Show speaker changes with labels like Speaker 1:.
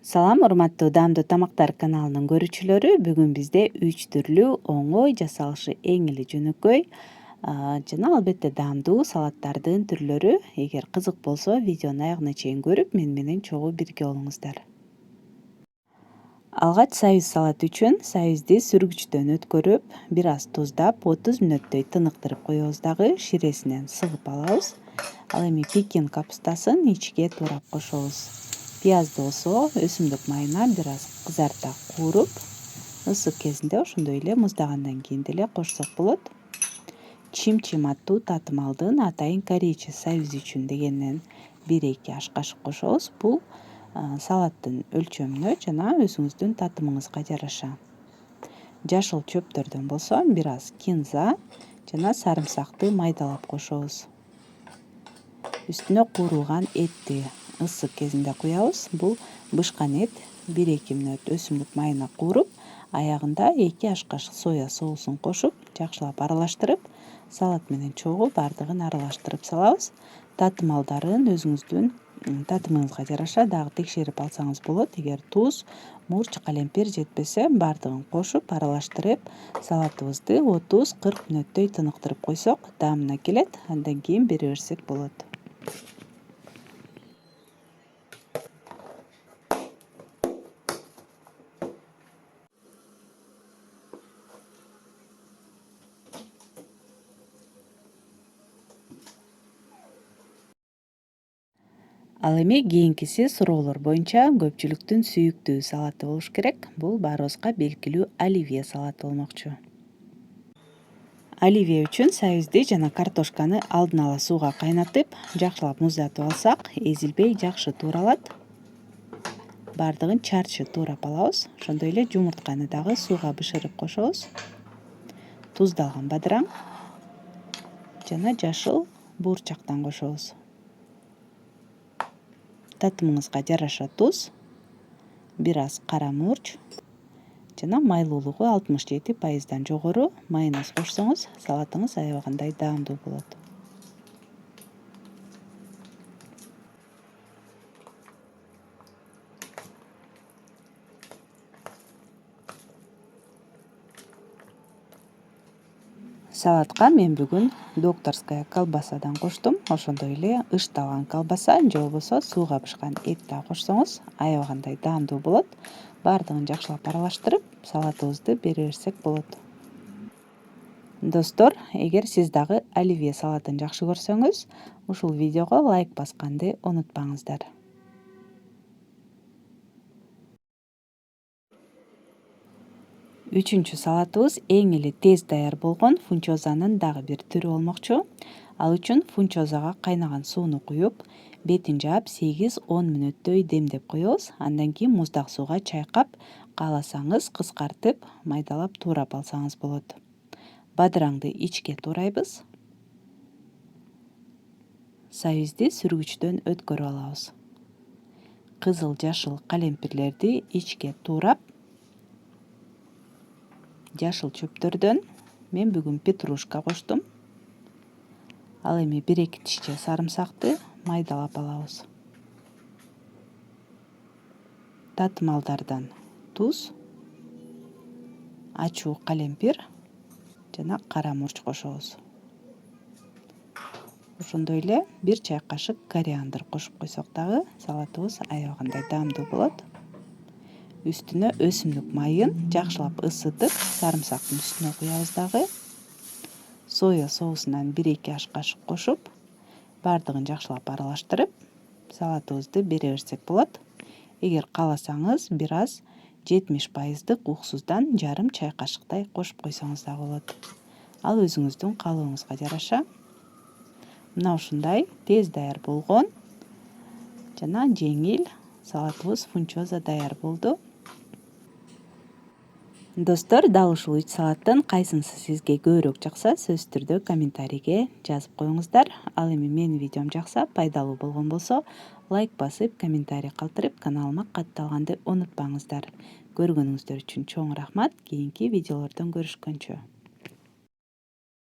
Speaker 1: Салам, урматтуу Даамдуу тамактар каналынын көрүүчүлөрү. Бүгүн бизде 3 түрлүү оңой жасалышы эң эле жөнөкөй жана албетте даамдуу салаттардын түрлөрү. Эгер кызык болсо, видеону аягына чейин көрүп, мени менен чогуу бирге болуңуздар. Алгач сабиз салат үчүн сабизди сүргүчтөн өткөрүп, бир аз туздап, 30 мүнөттөй тыныктырып коебуз дагы, ширесинен сыгып алабыз. Ал эми пекин капустасын ичке туурап кошобуз. Пиязды болсо өсүмдүк майына бир аз кызарта кууруп, ысык кезинде ошондой эле муздагандан кийин деле кошсок болот. Чим-чим аттуу татымалдын атайын корейче сабиз үчүн дегенен 1-2 аш кашык кошобуз. Бул салаттын өлчөмүнө жана өзүңүздүн татымыңызга жараша. Жашыл чөптөрдөн болсо бир аз кинза жана сарымсакты майдалап кошобуз. Үстүнө куурулган этти ысык кезинде куябыз. Бул бышкан эт 1-2 мүнөт өсүмдүк майына кууруп, аягында 2 аш кашык соя соусун кошуп, жакшылап аралаштырып, салат менен чогуу баардыгын аралаштырып салабыз. Татымалдарын өзүңүздүн татымыңызга жараша дагы текшерип алсаңыз болот. Эгер туз, мурч, калемпир жетпесе, баардыгын кошуп, аралаштырып, салатыбызды 30-40 мүнөттөй тыныктырып койсок, даамына келет. Андан кийин бере берсек болот. Ал эми кийинкиси суроолор боюнча көпчүлүктүн сүйүктүү салаты болуш керек. Бул баарыбызга белгилүү оливье салаты болмокчу. Оливье үчүн сабизди жана картошканы алдын ала сууга кайнатып, жакшылап муздатып алсак, эзилбей жакшы тууралат. Баардыгын чарчы туурап алабыз. Ошондой эле жумуртканы дагы сууга бышырып кошобуз. Туздалган бадыраң жана жашыл буурчактан кошобуз. Татымыңызга жараша туз, бир аз кара мурч жана майлуулугу 67% жогору майонез кошсоңуз, салатыңыз аябагандай даамдуу болот. Салатка мен бүгүн докторская колбасадан коштум. Ошондой эле ышталган колбаса же болбосо сууга бышкан эт дагы кошсоңуз, аябагандай даамдуу болот. Баардыгын жакшылап аралаштырып, салатыбызды бере берсек болот. Достор, эгер сиз дагы оливье салатын жакшы көрсөңүз, ушул видеого лайк басканды унутпаңыздар. Үчүнчү салатыбыз эң эле тез даяр болгон фунчозанын дагы бир түрү болмокчу. Ал үчүн фунчозага кайнаган сууну куюп, бетин жаап 8-10 мүнөттөй демдеп коебуз. Андан кийин муздак сууга чайкап, кааласаңыз кыскартып, майдалап туурап алсаңыз болот. Бадыраңды ичке туурайбыз. Сабизди сүргүчтөн өткөрүп алабыз. Кызыл, жашыл калемпирлерди ичке туурап, жашыл чөптөрдөн мен бүгүн петрушка коштум. Ал эми 1-2 тишче сарымсакты майдалап алабыз. Татымалдардан туз, ачуу калемпир жана кара мурч кошобуз. Ошондой эле 1 чай кашык кориандр кошуп койсок дагы салатыбыз аябагандай даамдуу болот. Үстүнө өсүмдүк майын жакшылап ысытып, сарымсактын үстүнө куябыз дагы. Соя соусунан 1-2 аш кашык кошуп, баардыгын жакшылап аралаштырып, салатыбызды бере берсек болот. Эгер кааласаңыз, бир аз 70% уксуздан жарым чай кашыктай кошуп койсоңуз да болот. Ал өзүңүздүн каалооңузга жараша. Мына ушундай тез даяр болгон жана жеңил салатыбыз фунчоза даяр болду. Достор, дал ушул 3 салаттын кайсынысы сизге көбүрөөк жакса, сөзсүз түрдө комментарийге жазып коюңуздар. Ал эми менин видеом жакса, пайдалуу болгон болсо, лайк басып, комментарий калтырып, каналыма катталганды унутпаңыздар. Көргөнүңүздөр үчүн чоң рахмат. Кийинки видеолордон көрүшкөнчө.